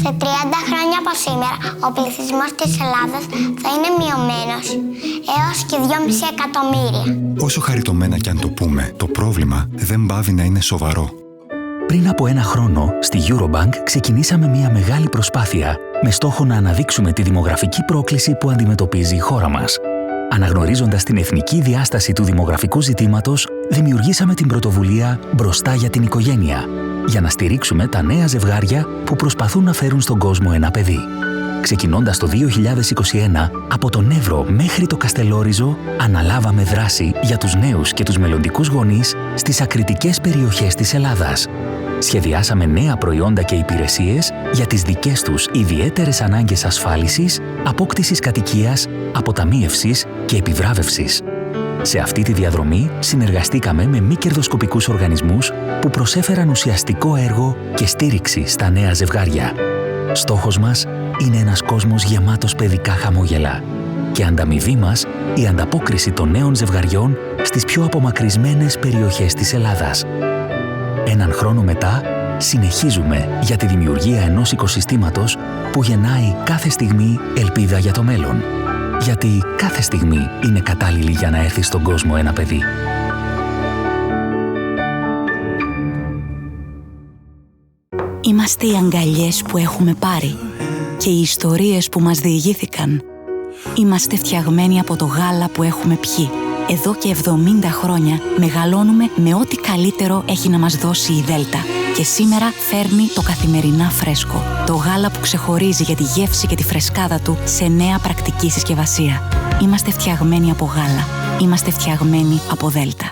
Σε 30 χρόνια από σήμερα, ο πληθυσμός της Ελλάδας θα είναι μειωμένος έως και 2,5 εκατομμύρια. Όσο χαριτωμένα κι αν το πούμε, το πρόβλημα δεν πάβει να είναι σοβαρό. Πριν από 1 χρόνο, στη Eurobank ξεκινήσαμε μια μεγάλη προσπάθεια με στόχο να αναδείξουμε τη δημογραφική πρόκληση που αντιμετωπίζει η χώρα μας. Αναγνωρίζοντας την εθνική διάσταση του δημογραφικού ζητήματος, δημιουργήσαμε την πρωτοβουλία «Μπροστά για την οικογένεια» για να στηρίξουμε τα νέα ζευγάρια που προσπαθούν να φέρουν στον κόσμο ένα παιδί. Ξεκινώντας το 2021, από τον Εύρο μέχρι το Καστελόριζο, αναλάβαμε δράση για τους νέους και τους μελλοντικούς γονείς στις ακριτικές περιοχές της Ελλάδας. Σχεδιάσαμε νέα προϊόντα και υπηρεσίες για τις δικές τους ιδιαίτερες ανάγκες ασφάλισης, απόκτησης κατοικίας, αποταμίευσης και επιβράβευσης. Σε αυτή τη διαδρομή συνεργαστήκαμε με μη κερδοσκοπικούς οργανισμούς που προσέφεραν ουσιαστικό έργο και στήριξη στα νέα ζευγάρια. Στόχος μας είναι ένας κόσμος γεμάτος παιδικά χαμόγελα και ανταμοιβή μας η ανταπόκριση των νέων ζευγαριών στις πιο απομακρυσμένες περιοχές της Ελλάδας. 1 χρόνο μετά, συνεχίζουμε για τη δημιουργία ενός οικοσυστήματος που γεννάει κάθε στιγμή ελπίδα για το μέλλον. Γιατί κάθε στιγμή είναι κατάλληλη για να έρθει στον κόσμο ένα παιδί. Είμαστε οι αγκαλιές που έχουμε πάρει και οι ιστορίες που μας διηγήθηκαν. Είμαστε φτιαγμένοι από το γάλα που έχουμε πιει. Εδώ και 70 χρόνια μεγαλώνουμε με ό,τι καλύτερο έχει να μας δώσει η Δέλτα. Και σήμερα φέρνει το καθημερινά φρέσκο. Το γάλα που ξεχωρίζει για τη γεύση και τη φρεσκάδα του σε νέα πρακτική συσκευασία. Είμαστε φτιαγμένοι από γάλα. Είμαστε φτιαγμένοι από Δέλτα.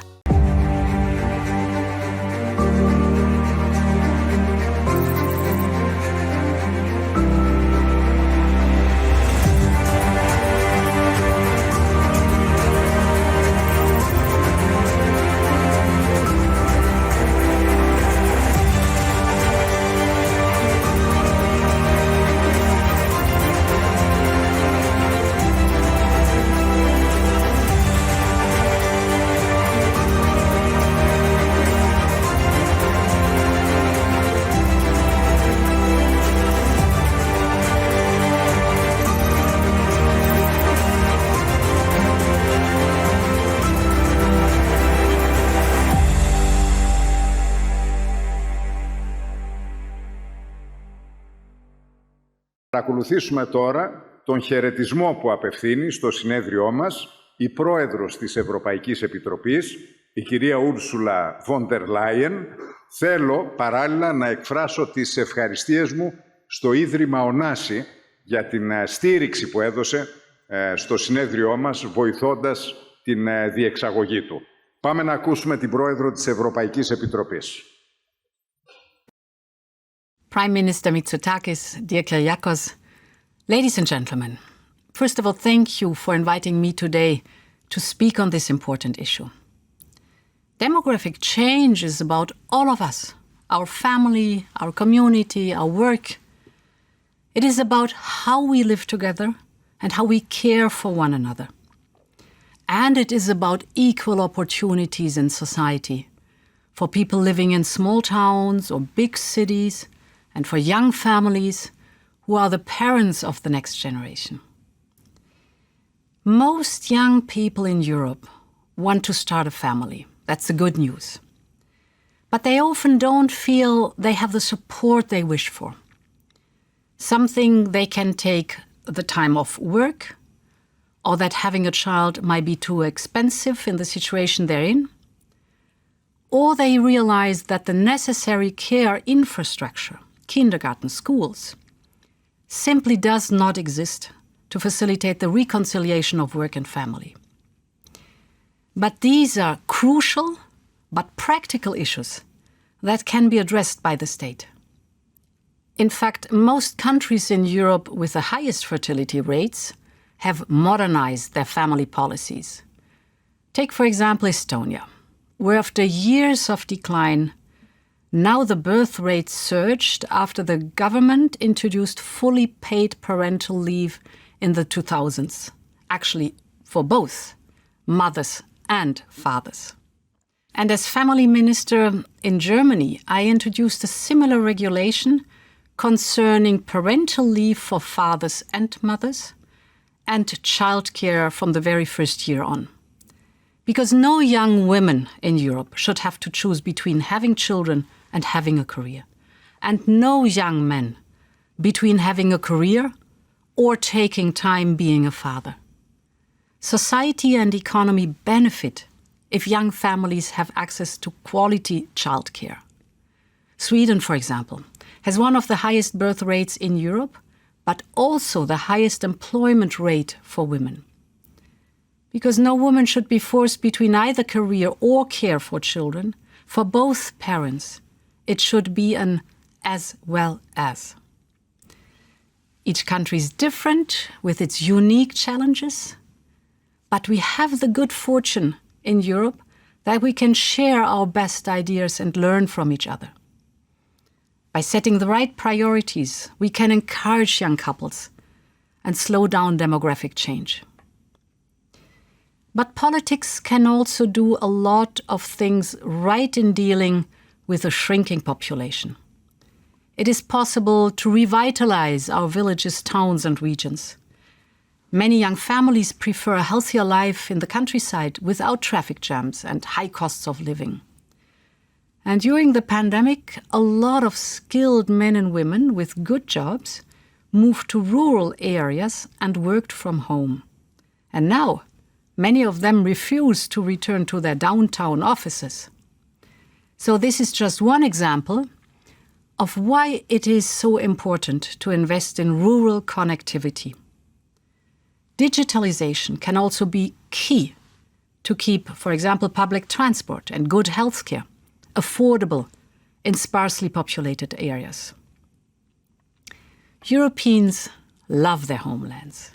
Παρακολουθήσουμε τώρα τον χαιρετισμό που απευθύνει στο συνέδριό μας η Πρόεδρος της Ευρωπαϊκής Επιτροπής, η κυρία Ursula von der Leyen. Θέλω παράλληλα να εκφράσω τις ευχαριστίες μου στο Ίδρυμα Ωνάση για την στήριξη που έδωσε στο συνέδριό μας, βοηθώντας την διεξαγωγή του. Πάμε να ακούσουμε την Πρόεδρο της Ευρωπαϊκής Επιτροπής. Prime Minister Mitsotakis, dear Kyriakos, ladies and gentlemen, first of all, thank you for inviting me today to speak on this important issue. Demographic change is about all of us, our family, our community, our work. It is about how we live together and how we care for one another. And it is about equal opportunities in society for people living in small towns or big cities, and for young families who are the parents of the next generation. Most young people in Europe want to start a family. That's the good news. But they often don't feel they have the support they wish for. Something they can take the time off work, or that having a child might be too expensive in the situation they're in, or they realize that the necessary care infrastructure, kindergarten, schools, simply does not exist to facilitate the reconciliation of work and family. But these are crucial but practical issues that can be addressed by the state. In fact, most countries in Europe with the highest fertility rates have modernized their family policies. Take, for example, Estonia, where after years of decline, now the birth rate surged after the government introduced fully paid parental leave in the 2000s, actually for both mothers and fathers. And as family minister in Germany, I introduced a similar regulation concerning parental leave for fathers and mothers, and childcare from the very first year on. Because no young women in Europe should have to choose between having children and having a career. And no young men between having a career or taking time being a father. Society and economy benefit if young families have access to quality childcare. Sweden, for example, has one of the highest birth rates in Europe, but also the highest employment rate for women. Because no woman should be forced between either career or care for children, for both parents, it should be an as well as. Each country is different with its unique challenges, but we have the good fortune in Europe that we can share our best ideas and learn from each other. By setting the right priorities, we can encourage young couples and slow down demographic change. But politics can also do a lot of things right in dealing with a shrinking population. It is possible to revitalize our villages, towns, and regions. Many young families prefer a healthier life in the countryside without traffic jams and high costs of living. And during the pandemic, a lot of skilled men and women with good jobs moved to rural areas and worked from home. And now, many of them refuse to return to their downtown offices. So this is just one example of why it is so important to invest in rural connectivity. Digitalization can also be key to keep, for example, public transport and good healthcare affordable in sparsely populated areas. Europeans love their homelands.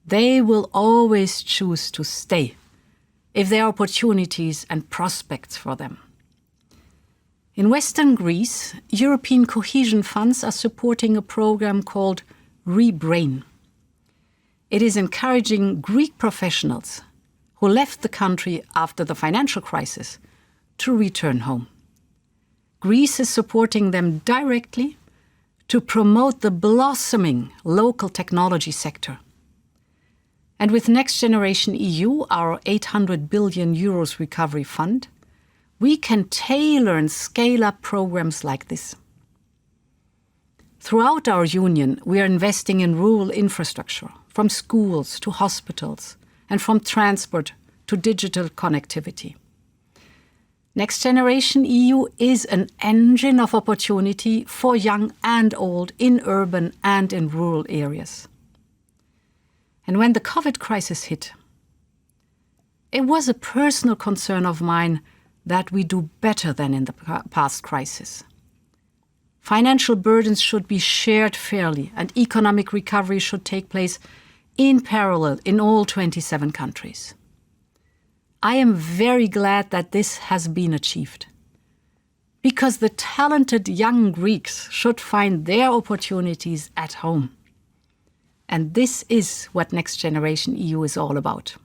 They will always choose to stay if there are opportunities and prospects for them. In Western Greece, European cohesion funds are supporting a program called Rebrain. It is encouraging Greek professionals who left the country after the financial crisis to return home. Greece is supporting them directly to promote the blossoming local technology sector. And with Next Generation EU, our 800 billion euros recovery fund, we can tailor and scale up programs like this. Throughout our union, we are investing in rural infrastructure, from schools to hospitals, and from transport to digital connectivity. Next Generation EU is an engine of opportunity for young and old in urban and in rural areas. And when the COVID crisis hit, it was a personal concern of mine that we do better than in the past crisis. Financial burdens should be shared fairly, and economic recovery should take place in parallel in all 27 countries. I am very glad that this has been achieved, because the talented young Greeks should find their opportunities at home. And this is what Next Generation EU is all about.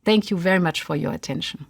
Thank you very much for your attention.